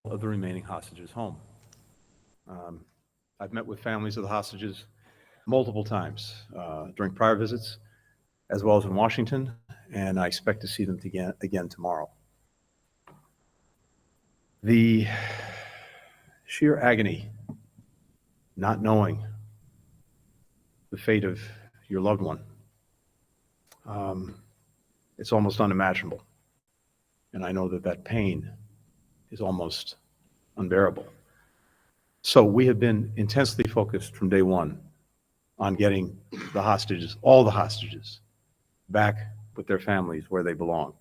of the remaining hostages home. I've met with families of the hostages multiple times during prior visits, as well as in Washington, and I expect to see them again tomorrow. The sheer agony, not knowing the fate of your loved one, it's almost unimaginable. And I know that that pain is almost unbearable. So we have been intensely focused from day one on getting the hostages, all the hostages, back with their families where they belong.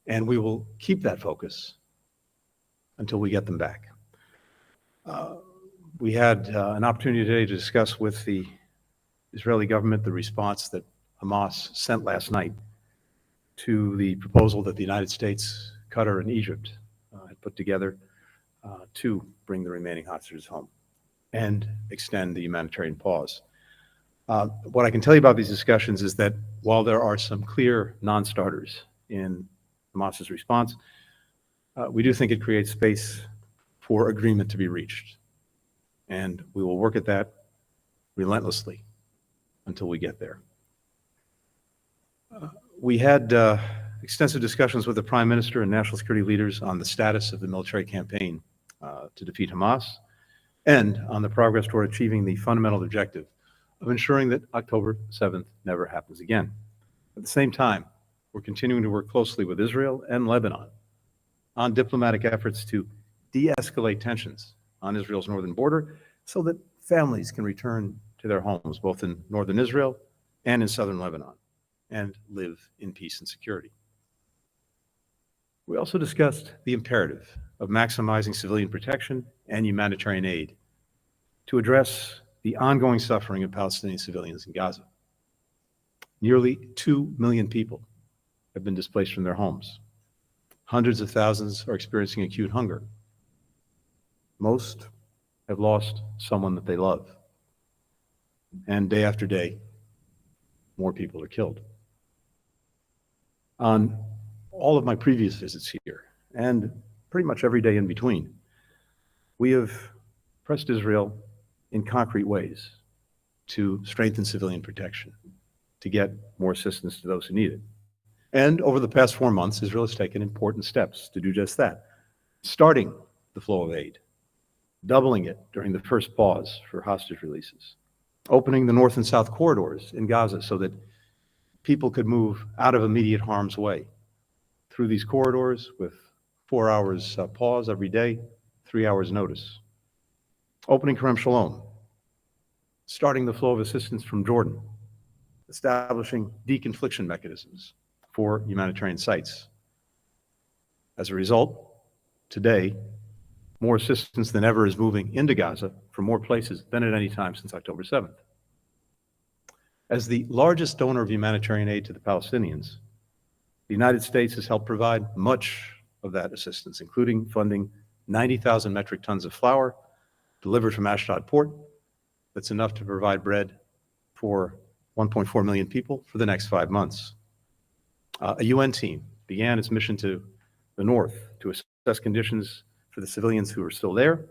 And we will keep that focus until we get them back. We had an opportunity today to discuss with the Israeli government the response that Hamas sent last night to the proposal that the United States, Qatar, and Egypt had put together to bring the remaining hostages home and extend the humanitarian pause. What I can tell you about these discussions is that while there are some clear non-starters in Hamas's response, we do think it creates space for agreement to be reached. And we will work at that relentlessly until we get there. We had extensive discussions with the Prime Minister and national security leaders on the status of the military campaign to defeat Hamas and on the progress toward achieving the fundamental objective of ensuring that October 7th never happens again. At the same time, we're continuing to work closely with Israel and Lebanon on diplomatic efforts to de-escalate tensions on Israel's northern border so that families can return to their homes, both in northern Israel and in southern Lebanon, and live in peace and security. We also discussed the imperative of maximizing civilian protection and humanitarian aid to address the ongoing suffering of Palestinian civilians in Gaza. Nearly 2 million people have been displaced from their homes. Hundreds of thousands are experiencing acute hunger. Most have lost someone that they love. And day after day, more people are killed. On all of my previous visits here, and pretty much every day in between, we have pressed Israel in concrete ways to strengthen civilian protection, to get more assistance to those who need it. And over the past 4 months, Israel has taken important steps to do just that, starting the flow of aid, doubling it during the first pause for hostage releases, opening the north and south corridors in Gaza so that people could move out of immediate harm's way through these corridors with 4 hours pause every day, 3 hours notice. Opening Kerem Shalom, starting the flow of assistance from Jordan, establishing deconfliction mechanisms for humanitarian sites. As a result, today, more assistance than ever is moving into Gaza from more places than at any time since October 7th. As the largest donor of humanitarian aid to the Palestinians, the United States has helped provide much of that assistance, including funding 90,000 metric tons of flour delivered from Ashdod port. That's enough to provide bread for 1.4 million people for the next 5 months. A UN team began its mission to the north to assess conditions for the civilians who are still there,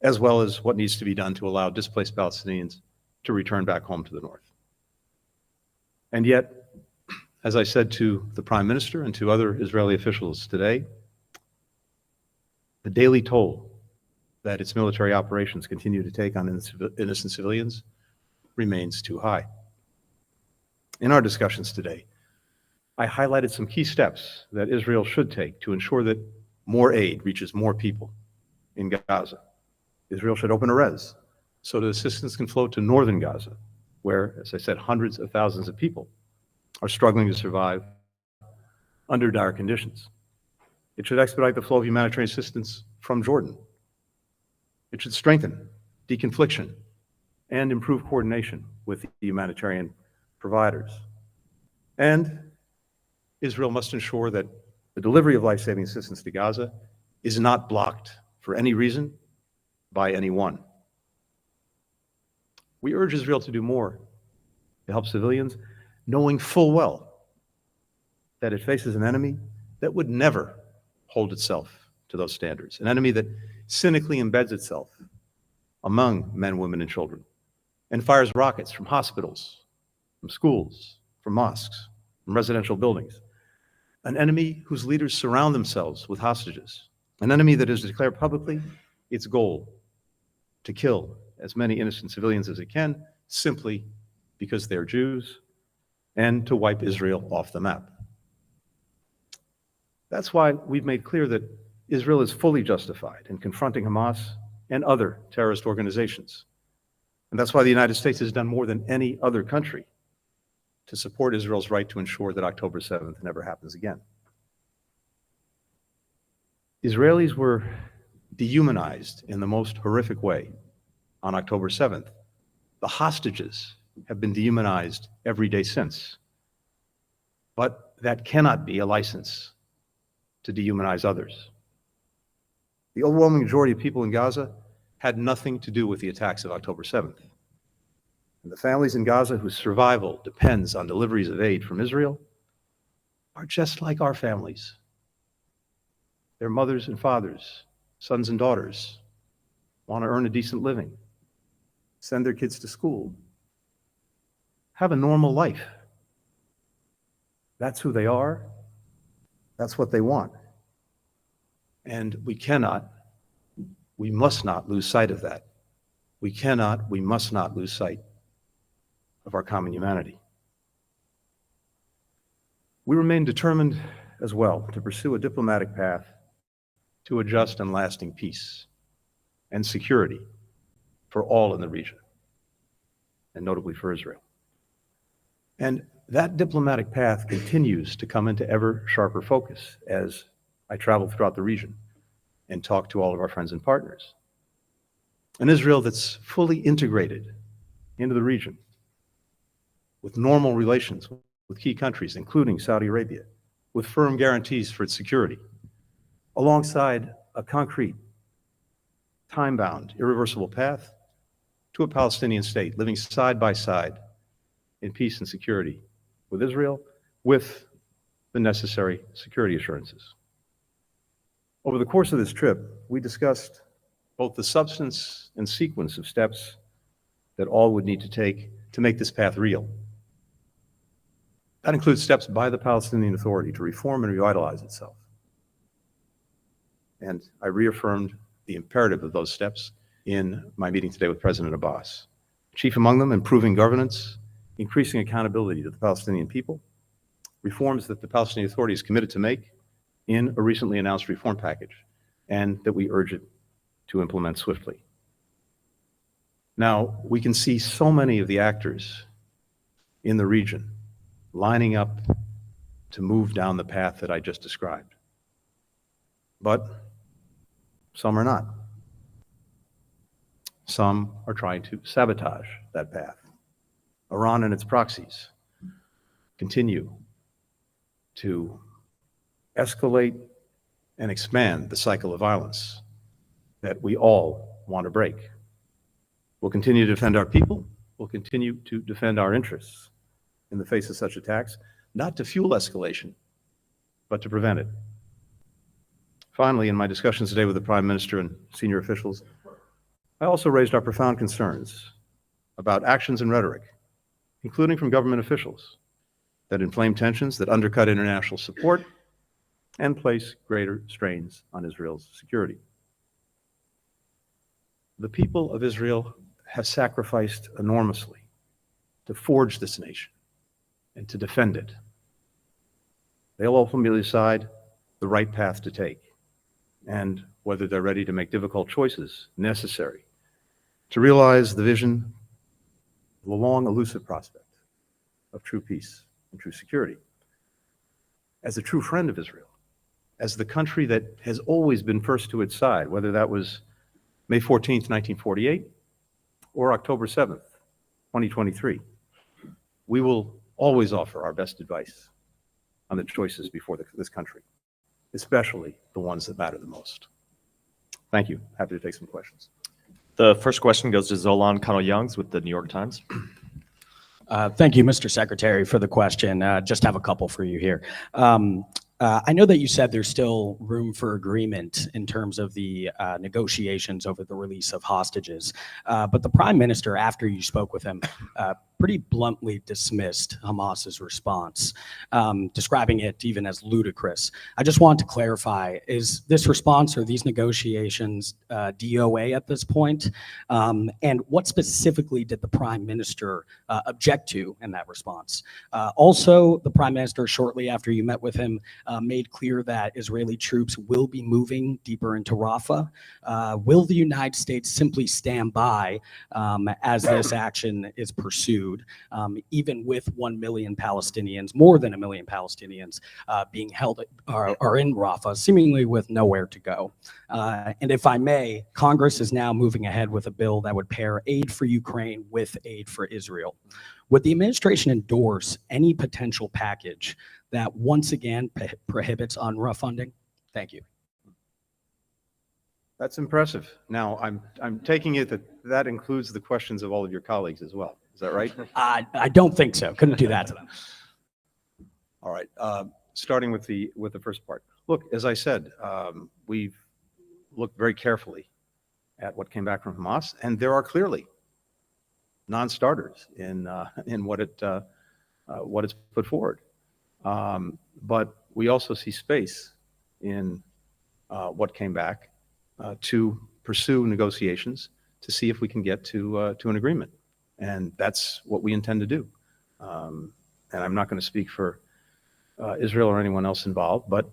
as well as what needs to be done to allow displaced Palestinians to return back home to the north. And yet, as I said to the Prime Minister and to other Israeli officials today, the daily toll that its military operations continue to take on innocent civilians remains too high. In our discussions today, I highlighted some key steps that Israel should take to ensure that more aid reaches more people in Gaza. Israel should open Erez so that assistance can flow to northern Gaza, where, as I said, hundreds of thousands of people are struggling to survive under dire conditions. It should expedite the flow of humanitarian assistance from Jordan. It should strengthen deconfliction and improve coordination with the humanitarian providers. And Israel must ensure that the delivery of life-saving assistance to Gaza is not blocked for any reason by anyone. We urge Israel to do more to help civilians, knowing full well that it faces an enemy that would never hold itself to those standards, an enemy that cynically embeds itself among men, women, and children, and fires rockets from hospitals, from schools, from mosques, from residential buildings. An enemy whose leaders surround themselves with hostages. An enemy that has declared publicly its goal to kill as many innocent civilians as it can, simply because they're Jews, and to wipe Israel off the map. That's why we've made clear that Israel is fully justified in confronting Hamas and other terrorist organizations. And that's why the United States has done more than any other country to support Israel's right to ensure that October 7th never happens again. Israelis were dehumanized in the most horrific way on October 7th. The hostages have been dehumanized every day since. But that cannot be a license to dehumanize others. The overwhelming majority of people in Gaza had nothing to do with the attacks of October 7th. And the families in Gaza whose survival depends on deliveries of aid from Israel are just like our families. Their mothers and fathers, sons and daughters, want to earn a decent living, send their kids to school, have a normal life. That's who they are. That's what they want. And we must not lose sight of that. We must not lose sight of our common humanity. We remain determined as well to pursue a diplomatic path to a just and lasting peace and security for all in the region, and notably for Israel. And that diplomatic path continues to come into ever sharper focus as I travel throughout the region and talk to all of our friends and partners. An Israel that's fully integrated into the region with normal relations with key countries, including Saudi Arabia, with firm guarantees for its security, alongside a concrete, time-bound, irreversible path to a Palestinian state living side by side in peace and security with Israel, with the necessary security assurances. Over the course of this trip, we discussed both the substance and sequence of steps that all would need to take to make this path real. That includes steps by the Palestinian Authority to reform and revitalize itself. And I reaffirmed the imperative of those steps in my meeting today with President Abbas. Chief among them, improving governance, increasing accountability to the Palestinian people, reforms that the Palestinian Authority is committed to make in a recently announced reform package, and that we urge it to implement swiftly. Now, we can see so many of the actors in the region lining up to move down the path that I just described. But some are not. Some are trying to sabotage that path. Iran and its proxies continue to escalate and expand the cycle of violence that we all want to break. We'll continue to defend our people. We'll continue to defend our interests in the face of such attacks, not to fuel escalation, but to prevent it. Finally, in my discussions today with the Prime Minister and senior officials, I also raised our profound concerns about actions and rhetoric, including from government officials, that inflame tensions, that undercut international support, and place greater strains on Israel's security. The people of Israel have sacrificed enormously to forge this nation and to defend it. They'll ultimately decide the right path to take, and whether they're ready to make difficult choices necessary to realize the vision of the long, elusive prospect of true peace and true security. As a true friend of Israel, as the country that has always been first to its side, whether that was May 14th, 1948, or October 7th, 2023, we will always offer our best advice on the choices before this country, especially the ones that matter the most. Thank you. Happy to take some questions. The first question goes to Zolan Kano-Youngs with the New York Times. Thank you, Mr. Secretary, for the question. Just have a couple for you here. I know that you said there's still room for agreement in terms of the negotiations over the release of hostages, but the Prime Minister, after you spoke with him, pretty bluntly dismissed Hamas's response, describing it even as ludicrous. I just want to clarify, is this response or these negotiations DOA at this point? And what specifically did the Prime Minister object to in that response? Also, the Prime Minister, shortly after you met with him, made clear that Israeli troops will be moving deeper into Rafah. Will the United States simply stand by as this action is pursued, even with 1 million Palestinians, more than 1 million Palestinians being held are in Rafah, seemingly with nowhere to go? And if I may, Congress is now moving ahead with a bill that would pair aid for Ukraine with aid for Israel. Would the administration endorse any potential package that once again prohibits UNRWA funding? Thank you. That's impressive. Now, I'm taking it that that includes the questions of all of your colleagues as well. Is that right? I don't think so. Couldn't do that to them. All right. Starting with the first part. Look, as I said, we've looked very carefully at what came back from Hamas, and there are clearly non-starters in what it's put forward. But we also see space in what came back to pursue negotiations to see if we can get to an agreement, and that's what we intend to do. And I'm not going to speak for Israel or anyone else involved, but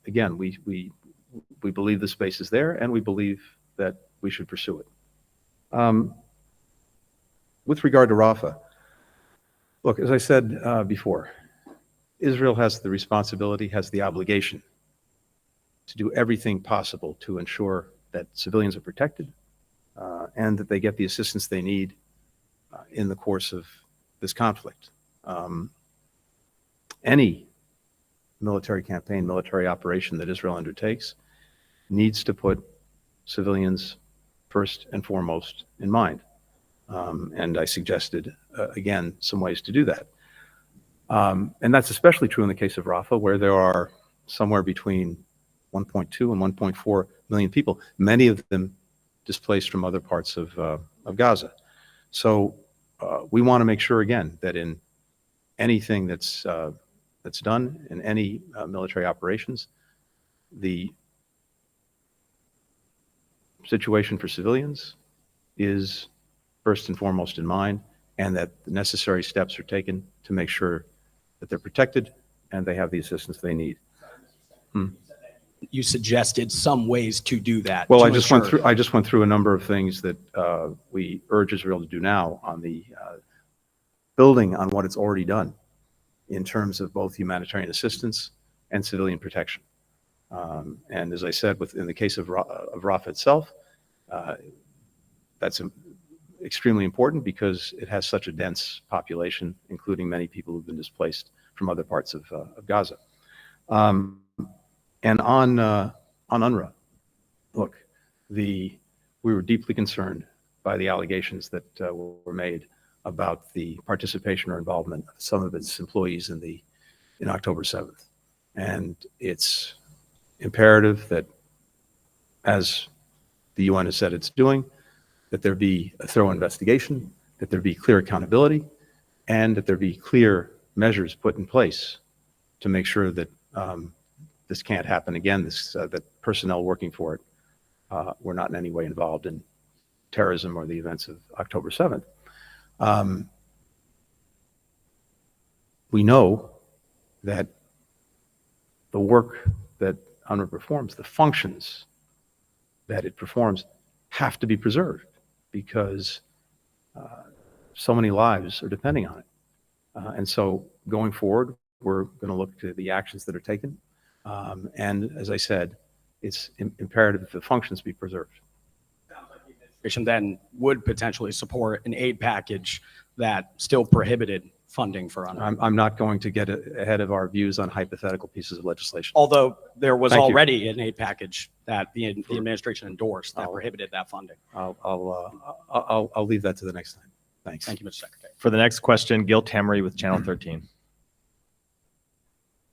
again, we believe the space is there, and we believe that we should pursue it. With regard to Rafah, look, as I said before, Israel has the responsibility, has the obligation to do everything possible to ensure that civilians are protected and that they get the assistance they need in the course of this conflict. Any military campaign, military operation that Israel undertakes needs to put civilians first and foremost in mind. And I suggested, again, some ways to do that. And that's especially true in the case of Rafah, where there are somewhere between 1.2 and 1.4 million people, many of them displaced from other parts of Gaza. So we want to make sure, again, that in anything that's done, in any military operations, the situation for civilians is first and foremost in mind, and that the necessary steps are taken to make sure that they're protected and they have the assistance they need. You suggested some ways to do that. Well, I just went through a number of things that we urge Israel to do now on the building on what it's already done in terms of both humanitarian assistance and civilian protection. And as I said, in the case of Rafah itself, that's extremely important because it has such a dense population, including many people who've been displaced from other parts of Gaza. And on UNRWA, look, we were deeply concerned by the allegations that were made about the participation or involvement of some of its employees in October 7th. And it's imperative that, as the UN has said it's doing, that there be a thorough investigation, that there be clear accountability, and that there be clear measures put in place to make sure that this can't happen again, that personnel working for it were not in any way involved in terrorism or the events of October 7th. We know that the work that UNRWA performs, the functions that it performs, have to be preserved because so many lives are depending on it. And so going forward, we're going to look to the actions that are taken. And as I said, it's imperative that the functions be preserved. Then would potentially support an aid package that still prohibited funding for UNRWA. I'm not going to get ahead of our views on hypothetical pieces of legislation. Although there was Thank you. already an aid package that the administration endorsed that prohibited that funding. I'll leave that to the next time. Thanks. Thank you, Mr. Secretary. For the next question, Gil Tamery with Channel 13.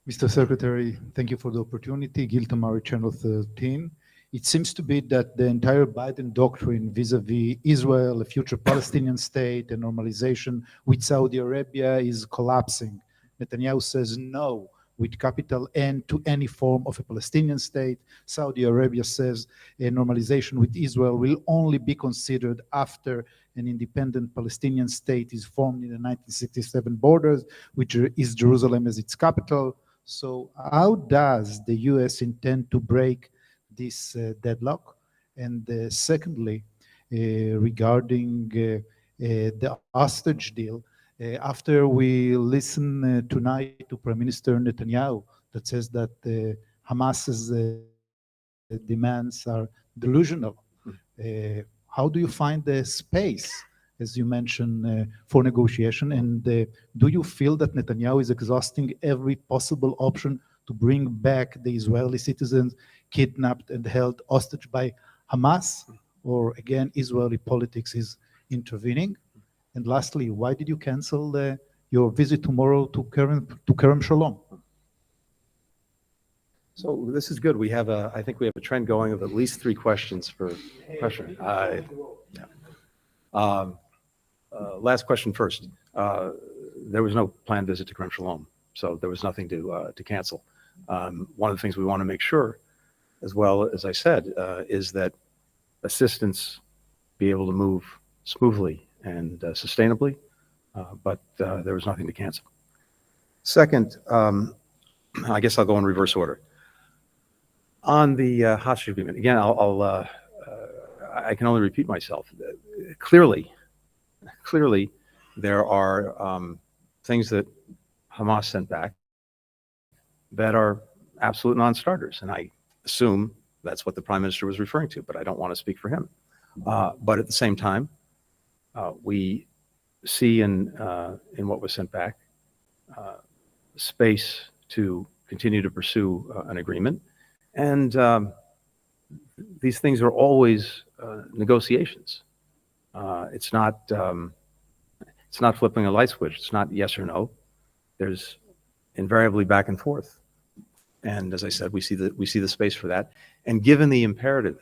Mr. Secretary, thank you for the opportunity. Gil Tamari, Channel 13. It seems to be that the entire Biden doctrine vis-a-vis Israel, a future Palestinian state, and normalization with Saudi Arabia is collapsing. Netanyahu says no with capital N to any form of a Palestinian state. Saudi Arabia says a normalization with Israel will only be considered after an independent Palestinian state is formed in the 1967 borders, which is Jerusalem as its capital. So how does the US intend to break this deadlock? And secondly, regarding the hostage deal, after we listen tonight to Prime Minister Netanyahu that says that Hamas's demands are delusional, how do you find the space, as you mentioned, for negotiation? And do you feel that Netanyahu is exhausting every possible option to bring back the Israeli citizens kidnapped and held hostage by Hamas? Or again, Israeli politics is intervening? And lastly, why did you cancel your visit tomorrow to Kerem Shalom? So this is good. I think we have a trend going of at least 3 questions per question. Last question first. There was no planned visit to Kerem Shalom, so there was nothing to cancel. One of the things we want to make sure, as well as I said, is that assistance be able to move smoothly and sustainably, but there was nothing to cancel. Second, I guess I'll go in reverse order. On the hostage agreement, again, I can only repeat myself. Clearly, there are things that Hamas sent back that are absolute non-starters, and I assume that's what the Prime Minister was referring to, but I don't want to speak for him. But at the same time, we see in what was sent back space to continue to pursue an agreement. And these things are always negotiations. It's not flipping a light switch. It's not yes or no. There's invariably back and forth. And as I said, we see the space for that. And given the imperative,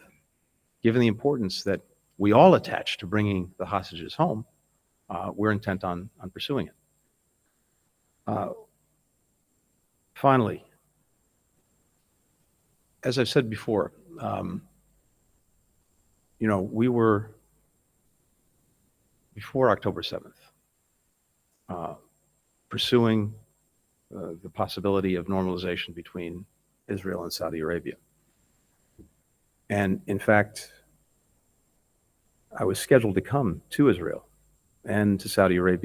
given the importance that we all attach to bringing the hostages home, we're intent on pursuing it. Finally, as I've said before, we were, before October 7th, pursuing the possibility of normalization between Israel and Saudi Arabia. And in fact, I was scheduled to come to Israel and to Saudi Arabia